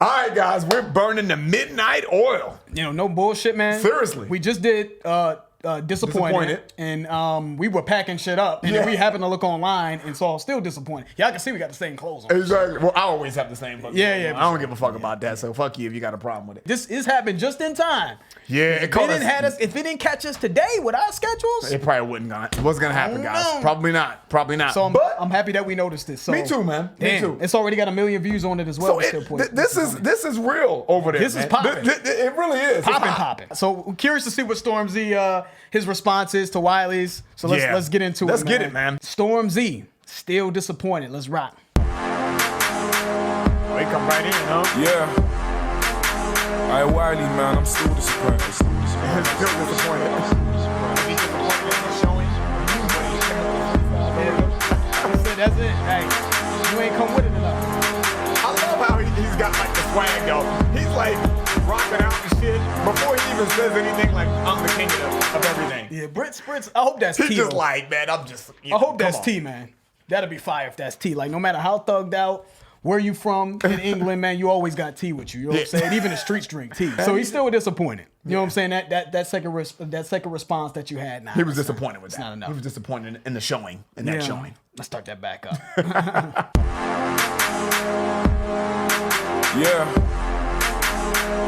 All right, guys, we're burning the midnight oil. You know, no bullshit, man. Seriously. We just did disappointed. And we were packing shit up. And then we happened to look online and saw still disappointed. Y'all can see we got the same clothes on. Exactly. Well, I always have the same fucking Yeah, clothes on. I don't give a fuck about that, so fuck you if you got a problem with it. This is happened just in time. Yeah, If it didn't catch us today with our schedules, it probably wasn't gonna happen, guys. know. Probably not. so but I'm happy that we noticed this. So, me too, man. Damn, Me too. it's already got 1 million views on it as well. So this is real over there. This is popping. It really is. Popping. So I'm curious to see what Stormzy his response is to Wiley's. So let's get into Let's get it, man. Stormzy still disappointed. Let's rock. They come right in, huh? Yeah. I Wiley, man, I'm still disappointed. Still disappointed. That's it. Hey, you ain't come with it enough. I love how he's got like the swag though. He's like rocking out the shit before he even says anything. Like I'm the king of everything. Yeah, Brits. I hope that's He's T. just though. like, man, I'm just. I hope that's T, man. That'd be fire if that's T. Like no matter how thugged out, where you from in England, man, you always got T with you. You know what I'm saying? Even the streets drink T. So he's still disappointed. You know what I'm saying? That second response that you had. Nah, He was disappointed with that. not enough. He was disappointed in the showing. In that showing. Let's start that back up. Yeah.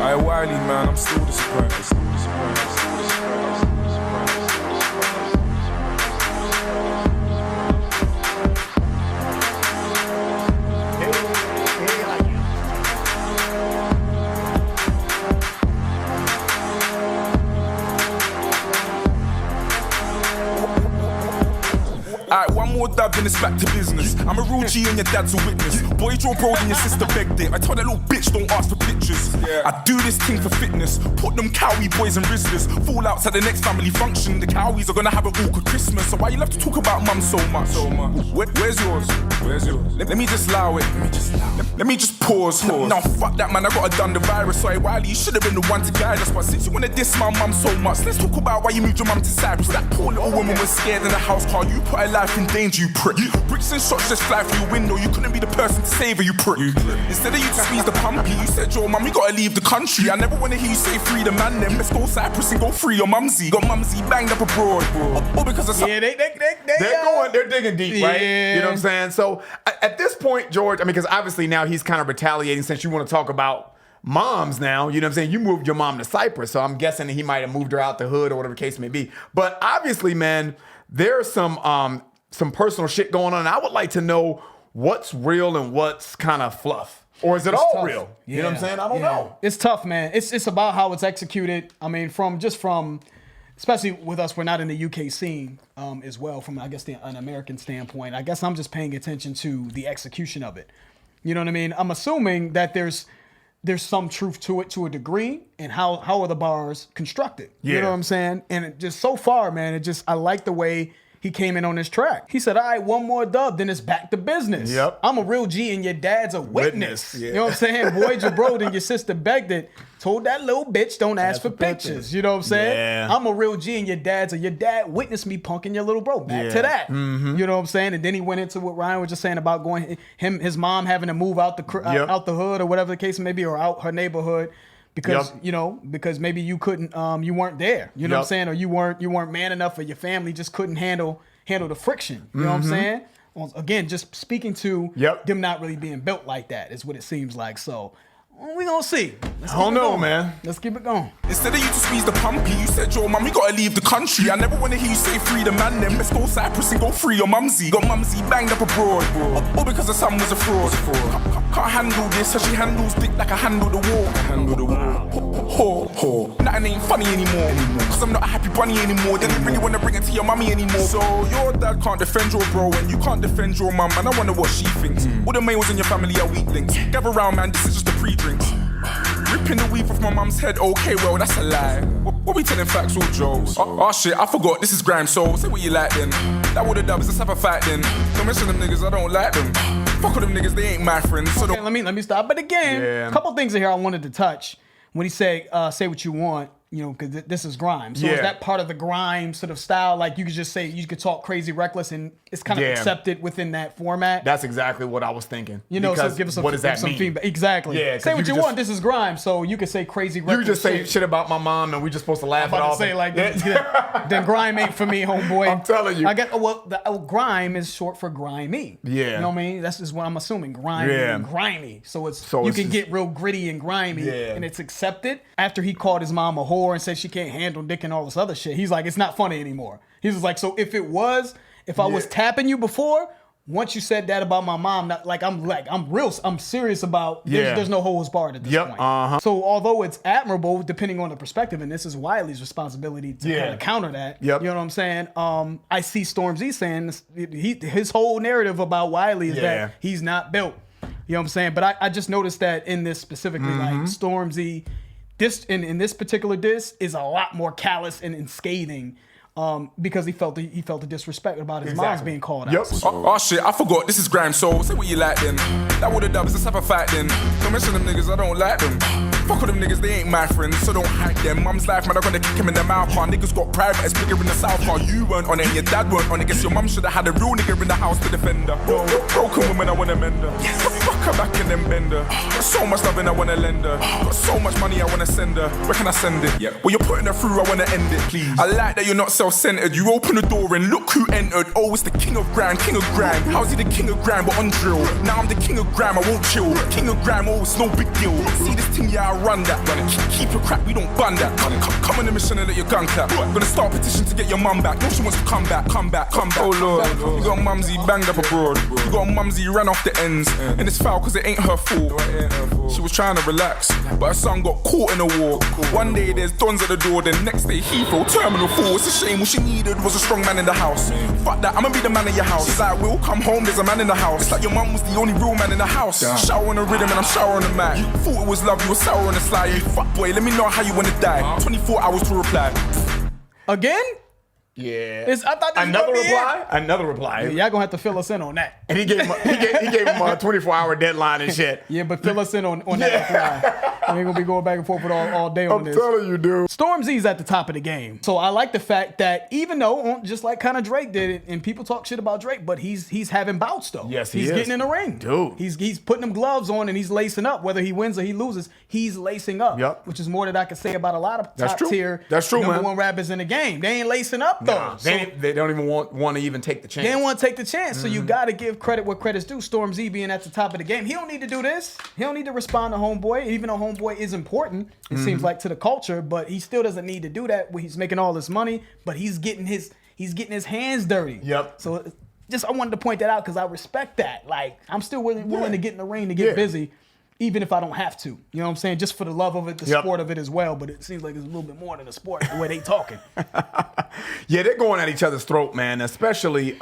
I Wiley, man, I'm still disappointed. Alright, one more dab and it's back to business. I'm a real G and your dad's a witness. Boy, Joe Brody and your sister begged it. I told that little bitch don't ask for pictures. I do this thing for fitness. Put them cowie boys and rizzlers. Fallouts at the next family function. The cowies are gonna have an awkward Christmas. So why you love to talk about mum so much? Where's yours? Let me just allow it. Let me just pause. No, fuck that, man. I gotta done the virus. Sorry, Wiley, you should have been the one to guide us. But since you wanna diss my mum so much, let's talk about why you moved your mum to Cyprus. That poor little woman was scared in the house car. You put her life in danger, you prick. Bricks and shots just fly through your window. You couldn't be the person to save her, you prick. Instead of you to squeeze the pumpy, you said, yo, mum, you gotta leave the country. I never wanna hear you say free the man, then let's go Cyprus and go free your mumsy. Got mumsy banged up abroad, all because of something. Yeah, They're digging deep, right? Yeah. You know what I'm saying? So at this point, George, I mean, because obviously now he's kind of retaliating since you want to talk about moms now. You know what I'm saying? You moved your mom to Cyprus, so I'm guessing he might have moved her out the hood or whatever the case may be. But obviously, man, there's some personal shit going on. And I would like to know what's real and what's kind of fluff. Or is it all tough. real? You know what I'm saying? I don't know. It's tough, man. It's about how it's executed. I mean, from especially with us, we're not in the UK scene as well. From I guess an American standpoint, I guess I'm just paying attention to the execution of it. You know what I mean? I'm assuming that there's some truth to it to a degree, and how are the bars constructed? Yeah. You know what I'm saying? And it just so far, man, I like the way he came in on this track. He said, all right, one more dub, then it's back to business. Yep. I'm a real G and your dad's a witness. Yeah. You know what I'm saying? Boy, Jabrod and your sister begged it. Told that little bitch don't ask for pictures. You know what I'm saying? Yeah. I'm a real G and your dad witnessed me punking your little bro. Back to that. Mm-hmm. You know what I'm saying? And then he went into what Ryan was just saying about his mom having to move out out the hood or whatever the case may be, or out her neighborhood. Because because maybe you couldn't, you weren't there. You know what I'm saying? Or you weren't man enough, or your family just couldn't handle the friction. You know what I'm saying? Again, just speaking to them not really being built like that is what it seems like. So we gonna see. I don't know, man. Let's keep it going. Instead of you to squeeze the pumpy, you said, yo, mum, you gotta leave the country. I never wanna hear you say free the man, then let's go Cyprus and go free your mumsy. Got mumsy banged up abroad, all because her son was a fraud. Can't handle this, so she handles dick like I handle the war. Nothing ain't funny anymore. Cause I'm not a happy bunny anymore. They didn't really wanna bring it to your mummy anymore. So your dad can't defend your bro, and you can't defend your mum, and I wonder what she thinks. All the males in your family are weaklings. Gather round, man, this is just a pre-drinks. Ripping the weave off my mum's head, okay, well, that's a lie. What we telling facts or jokes? Oh shit, I forgot, this is grime, so say what you like then. That would've dubs, let's have a fight then. Don't mention them niggas, I don't like them. Fuck with them niggas, they ain't my friends. So Okay, let me stop. But again, a couple things in here I wanted to touch. When he said, say what you want, you know, because this is grime. So is that part of the grime sort of style? Like you could just say, you could talk crazy reckless and it's kind of accepted within that format. That's exactly what I was thinking. You know, because so give us what does that some mean? feedback. Exactly. Yeah, say what you want. This is grime. So you could say crazy reckless. You just say shit about my mom and we just supposed to laugh I'm it about off. to say like, then grime ain't for me, homeboy. I'm telling you. I get, grime is short for grimy. Yeah. You know what I mean? That's just what I'm assuming. Grimy and grimy. So you can get real gritty and grimy and it's accepted. After he called his mom a whore and said she can't handle dick and all this other shit, he's like, it's not funny anymore. He's just like, so if I was tapping you before, once you said that about my mom, I'm serious about there's no holds barred at this point. So although it's admirable, depending on the perspective, and this is Wiley's responsibility to kind of counter that. You know what I'm saying? I see Stormzy saying his whole narrative about Wiley is that he's not built. You know what I'm saying? But I just noticed that in this specifically, like Stormzy, in this particular diss is a lot more callous and scathing. Because he felt the disrespect about his mom's being called out. Oh shit, I forgot. This is grime, so say what you like then. That would have done. Let's have a fight then. Don't mention them niggas, I don't like them. Fuck with them niggas, they ain't my friends, so don't hype them. Mum's life, man, I'm gonna kick him in the mouth. Our niggas got private, it's bigger in the south. Part you weren't on it, and your dad weren't on it. Guess your mum should have had a real nigga in the house to defend her. Broken woman, I wanna mend her. Fuck her back and then bend her. Got so much loving, I wanna lend her. Got so much money, I wanna send her. Where can I send it? Well, you're putting her through, I wanna end it, please. I like that you're not self-centered. You open the door and look who entered. Oh, it's the king of grime, king of grime. How's he the king of grime but on drill? Now I'm the king of grime, I won't chill. King of grime, oh, it's no big deal. See this thing, yeah, I run that. Keep your crap, we don't bun that. Come on the mission and let your gun clap. Gonna start a petition to get your mum back. No, she wants to come back. Oh Lord, you got mumsy banged up abroad. You got mumsy ran off the ends. And it's foul cause it ain't her fault. She was trying to relax, but her son got caught in a war. One day there's dons at the door, then next day Heathrow, Terminal 4. It's a shame, what she needed was a strong man in the house. Fuck that, I'ma be the man in your house. She's like, we'll come home, there's a man in the house. It's like your mum was the only real man in the house. Shower on the rhythm and I'm showering the mat. Thought it was love, you were sour on the slide. You fuck boy, let me know how you wanna die. 24 hours to reply. Again? Yeah. I thought this Another reply. Yeah, y'all gonna have to fill us in on that. And he gave him a 24-hour deadline and shit. Yeah, but fill us in on that reply. We ain't gonna be going back and forth with all day on this. I'm telling you, dude. Stormzy's at the top of the game. So I like the fact that even though, just like kind of Drake did it, and people talk shit about Drake, but he's having bouts though. Yes, he's getting in the ring. Dude. He's putting them gloves on and he's lacing up. Whether he wins or he loses, he's lacing up. Yep. Which is more than I can say about a lot of top tier number one rappers in the game. They ain't lacing up though. Nah, they don't even want to even take the chance. They don't want to take the chance. So you got to give credit where credit's due. Stormzy being at the top of the game. He don't need to do this. He don't need to respond to Homeboy, even though Homeboy is important, it seems like, to the culture, but he still doesn't need to do that when he's making all this money, but he's getting his hands dirty. Yep. So I wanted to point that out because I respect that. Like, I'm still willing to get in the ring to get busy, even if I don't have to. You know what I'm saying? Just for the love of it, the sport of it as well. But it seems like it's a little bit more than a sport, the way they talking. Yeah, they're going at each other's throat, man. Especially,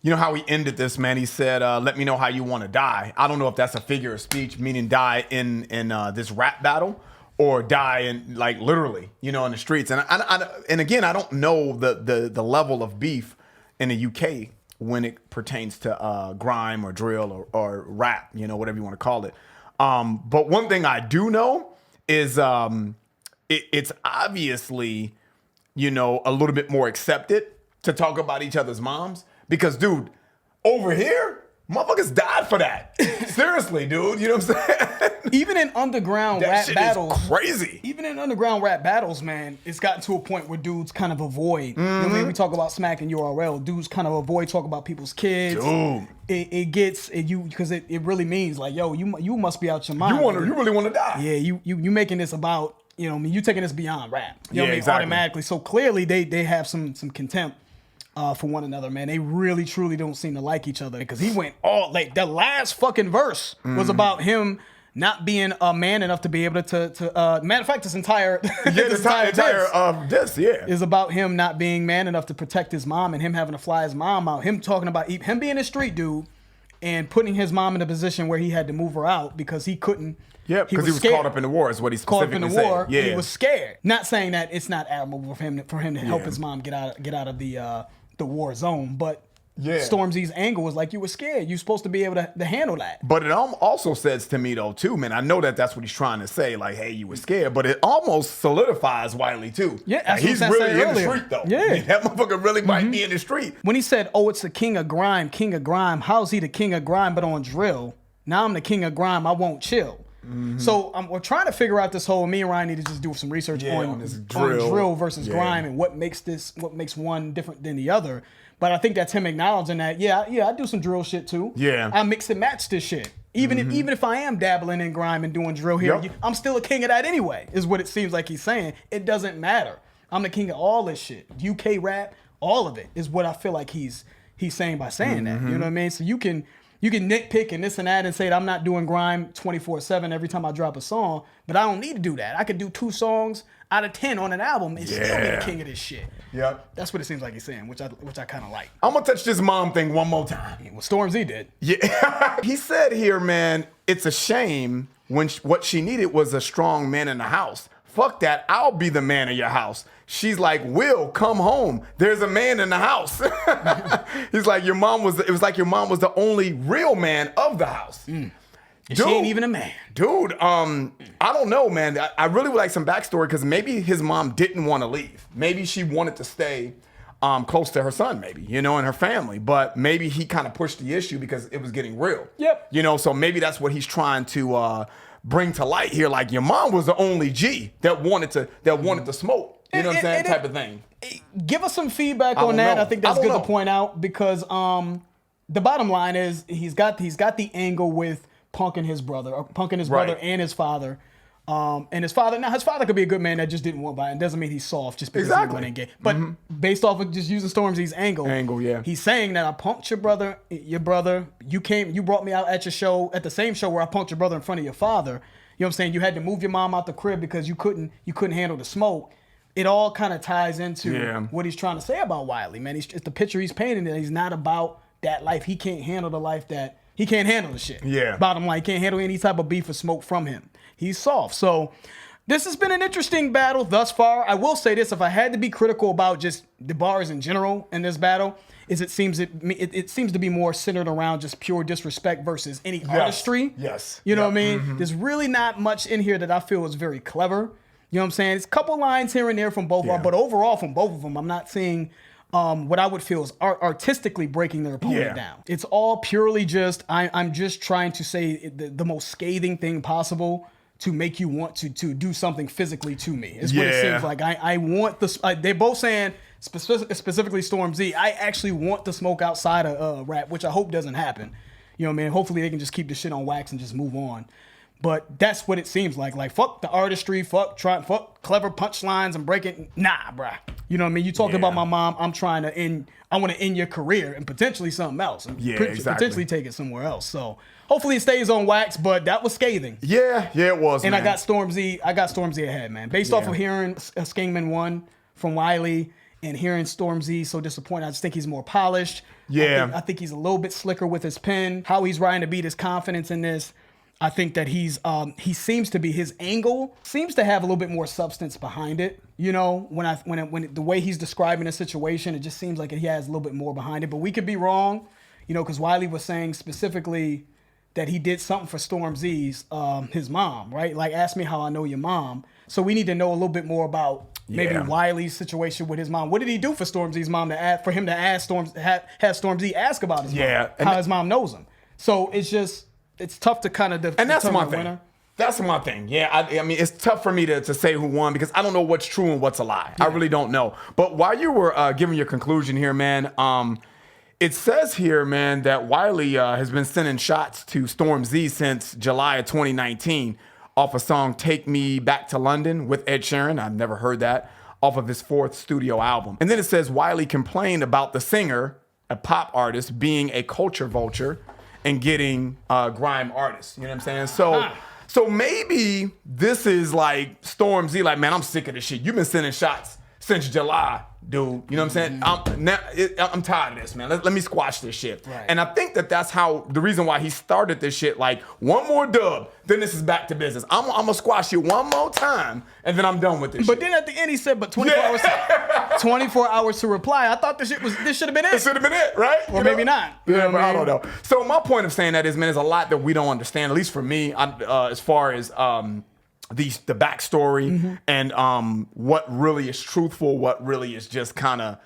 you know how he ended this, man? He said, let me know how you want to die. I don't know if that's a figure of speech, meaning die in this rap battle, or die in, like, literally, you know, in the streets. And again, I don't know the level of beef in the UK when it pertains to grime or drill or rap, you know, whatever you want to call it. But one thing I do know is it's obviously, you know, a little bit more accepted to talk about each other's moms. Because, dude, over here, motherfuckers died for that. Seriously, dude. You know what I'm saying? Even in underground rap battles. Is crazy. Even in underground rap battles, man, it's gotten to a point where dudes kind of avoid. You know what I mean? We talk about smacking URL. Dudes kind of avoid talking about people's kids. Dude. Because it really means like, yo, you must be out your mind. You really want to die. Yeah, you making this about, you know what I mean? You taking this beyond rap. You know what I mean? Exactly. Automatically. So clearly they have some contempt for one another, man. They really, truly don't seem to like each other because he went all, like, the last fucking verse was about him not being a man enough to be able to matter of fact, this entire this is about him not being man enough to protect his mom and him having to fly his mom out. Him talking about him being a street dude and putting his mom in a position where he had to move her out because he couldn't. Yeah, because he was caught up in the war, is what he specifically said. Caught up in the war, yeah. He was scared. Not saying that it's not admirable for him to help his mom get out of the war zone, but Stormzy's angle was like you were scared. You're supposed to be able to handle that. But it also says to me though too, man. I know that that's what he's trying to say, like, hey, you were scared. But it almost solidifies Wiley too. Yeah, like, he's really in the street though. Yeah, that motherfucker really might be in the street. When he said, "Oh, it's the king of grime, king of grime." How's he the king of grime, but on drill? Now I'm the king of grime. I won't chill. So we're trying to figure out this whole. Me and Ryan need to just do some research on this drill versus grime and what makes one different than the other. But I think that's him acknowledging that. Yeah, I do some drill shit too. Yeah, I mix and match this shit. Even if I am dabbling in grime and doing drill here, I'm still a king of that anyway. Is what it seems like he's saying. It doesn't matter. I'm the king of all this shit. UK rap, all of it is what I feel like he's saying by saying that. You know what I mean? So you can nitpick and this and that and say that I'm not doing grime 24/7 every time I drop a song, but I don't need to do that. I could do 2 songs out of 10 on an album and still be the king of this shit. Yep. That's what it seems like he's saying, which I kind of like. I'm gonna touch this mom thing one more time. Well, Stormzy did. Yeah. He said here, man, it's a shame when what she needed was a strong man in the house. Fuck that, I'll be the man of your house. She's like, Will, come home. There's a man in the house. He's like, it was like your mom was the only real man of the house. Dude, she ain't even a man. Dude, I don't know, man. I really would like some backstory because maybe his mom didn't want to leave. Maybe she wanted to stay close to her son, maybe, and her family. But maybe he kind of pushed the issue because it was getting real. Yep. So maybe that's what he's trying to bring to light here. Like, your mom was the only G that wanted to smoke. You know what I'm saying? Type of thing. Give us some feedback on that. I think that's good to point out because the bottom line is he's got the angle with punking his brother and his father. And his father could be a good man that just didn't want by it. It doesn't mean he's soft just because he wasn't gay. But based off of just using Stormzy's angle, he's saying that I punked your brother. You brought me out at your show, at the same show where I punked your brother in front of your father. You know what I'm saying? You had to move your mom out the crib because you couldn't handle the smoke. It all kind of ties into what he's trying to say about Wiley, man. It's the picture he's painting that he's not about that life. He can't handle the life that he can't handle the shit. Yeah. Bottom line, he can't handle any type of beef or smoke from him. He's soft. So this has been an interesting battle thus far. I will say this: if I had to be critical about just the bars in general in this battle, it seems to be more centered around just pure disrespect versus any artistry. Yes. You know what I mean? There's really not much in here that I feel is very clever. You know what I'm saying? It's a couple lines here and there from both of them, but overall from both of them, I'm not seeing what I would feel is artistically breaking their opponent down. It's all purely just, I'm just trying to say the most scathing thing possible to make you want to do something physically to me. Is what it seems like. I want this. They're both saying, specifically Stormzy, I actually want to smoke outside of rap, which I hope doesn't happen. You know what I mean? Hopefully they can just keep the shit on wax and just move on. But that's what it seems like. Like, fuck the artistry, fuck clever punchlines and breaking. Nah, bruh. You know what I mean? You talking about my mom, I want to end your career and potentially something else. And potentially take it somewhere else. So hopefully it stays on wax, but that was scathing. Yeah, it was, and man. I got Stormzy ahead, man. Based off of hearing Skingman 1 from Wiley and hearing Stormzy so disappointed, I just think he's more polished. Yeah. I think he's a little bit slicker with his pen. How he's riding to beat his confidence in this. I think that his angle seems to have a little bit more substance behind it. When the way he's describing a situation, it just seems like he has a little bit more behind it. But we could be wrong, because Wiley was saying specifically that he did something for Stormzy's his mom, right? Like, ask me how I know your mom. So we need to know a little bit more about maybe Wiley's situation with his mom. What did he do for Stormzy's mom for him to ask have Stormzy ask about his mom, how his mom knows him? So it's tough to kind of and that's my thing. Winner. That's my thing. Yeah, I mean, it's tough for me to say who won because I don't know what's true and what's a lie. I really don't know. But while you were giving your conclusion here, man, it says here, man, that Wiley has been sending shots to Stormzy since July of 2019 off a song "Take Me Back to London" with Ed Sheeran. I've never heard that off of his 4th studio album. And then it says Wiley complained about the singer, a pop artist, being a culture vulture and getting grime artists. You know what I'm saying? So maybe this is like Stormzy, like, man, I'm sick of this shit. You've been sending shots since July, dude. You know what I'm saying? I'm tired of this, man. Let me squash this shit. Right. And I think that's how the reason why he started this shit. Like, one more dub, then this is back to business. I'm gonna squash you one more time, and then I'm done with this. But shit. then at the end he said, "But 24 hours to reply." I thought this should have been it. It should have been it, right? Or maybe not. You know Yeah, what but I I mean? don't know. So my point of saying that is, man, there's a lot that we don't understand. At least for me, as far as the backstory and what really is truthful, what really is just kind of,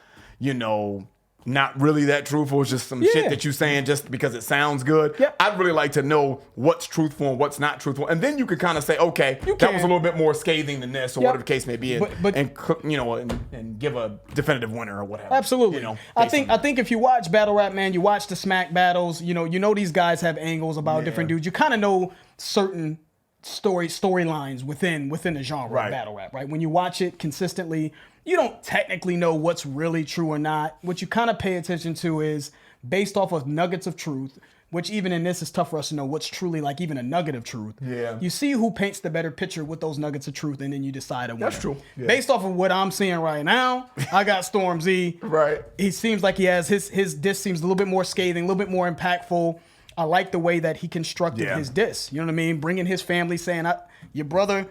not really that truthful. It's just some shit that you're saying just because it sounds good. Yep. I'd really like to know what's truthful and what's not truthful. And then you could kind of say, okay, that was a little bit more scathing than this, or whatever the case may be, and give a definitive winner or whatever. Absolutely. I think if you watch battle rap, man, you watch the smack battles, you know these guys have angles about different dudes. You kind of know certain storylines within the genre of battle rap, right? When you watch it consistently, you don't technically know what's really true or not. What you kind of pay attention to is based off of nuggets of truth, which even in this is tough for us to know what's truly like even a nugget of truth. Yeah. You see who paints the better picture with those nuggets of truth, and then you decide a winner. That's true. Yeah. Based off of what I'm seeing right now, I got Stormzy. Right. He seems like he has his diss seems a little bit more scathing, a little bit more impactful. I like the way that he constructed his diss. You know what I mean? Bringing his family, saying, your brother,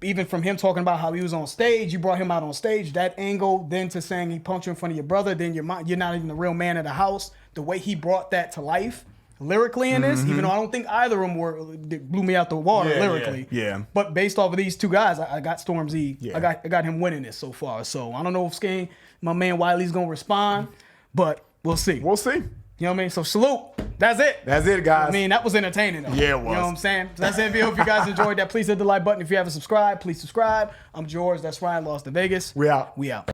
even from him talking about how he was on stage, you brought him out on stage, that angle, then to saying he punched you in front of your brother, then you're not even the real man of the house. The way he brought that to life lyrically in this, even though I don't think either of them blew me out the water lyrically. Yeah. But based off of these two guys, I got Stormzy. Yeah. I got him winning this so far. So I don't know if my man Wiley's going to respond, but we'll see. We'll see. You know what I mean? So salute. That's it. That's it, guys. I mean, that was entertaining, though. Yeah, it was. You know what I'm saying? So that's it. I hope you guys enjoyed that. Please hit the like button. If you haven't subscribed, please subscribe. I'm George. That's Ryan. Lost in Vegas. We out. We out.